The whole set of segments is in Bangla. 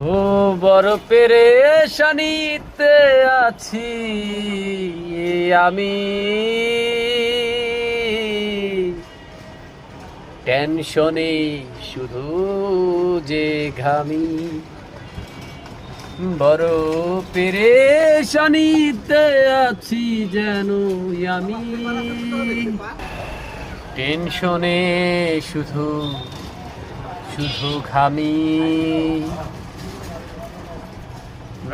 ও বড় পেরেশানিতে আছি আমি, টেনশনে শুধু যে ঘামি। বড় পেরেশানিতে আছি যেন আমি, টেনশনে শুধু শুধু ঘামি।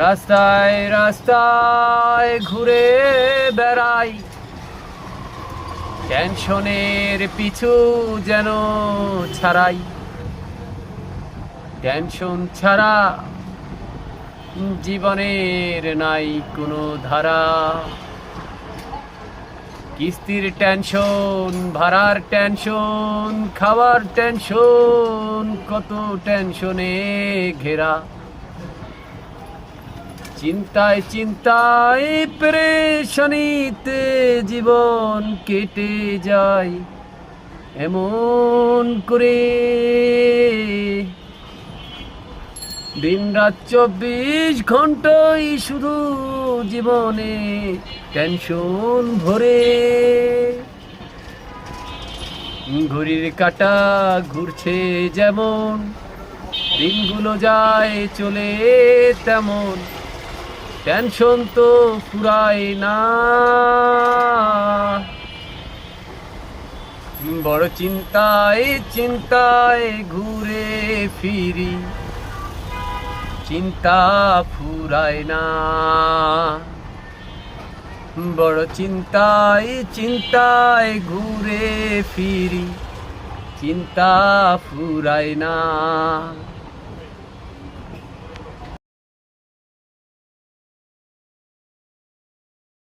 রাস্তায় রাস্তায় ঘুরে বেড়াই, টেনশনের পিছু যেন ছাড়াই। টেনশন ছাড়া জীবনের নাই কোনো ধারা। কিস্তির টেনশন, ভাড়ার টেনশন, খাওয়ার টেনশন, কত টেনশনে ঘেরা। চিন্তায় চিন্তায় পেরেশানিতে জীবন কেটে যায় এমন করে। দিন রাত 24 ঘন্টাই শুধু জীবনে টেনশন ভরে। ঘড়ির কাঁটা ঘুরছে যেমন, দিনগুলো যায় চলে তেমন, টেনশন তো ফুরায় না। বড় চিন্তায় চিন্তায় ঘুরে ফিরি, চিন্তা ফুরায় না। বড় চিন্তায় চিন্তায় ঘুরে ফিরি, চিন্তা ফুরায় না।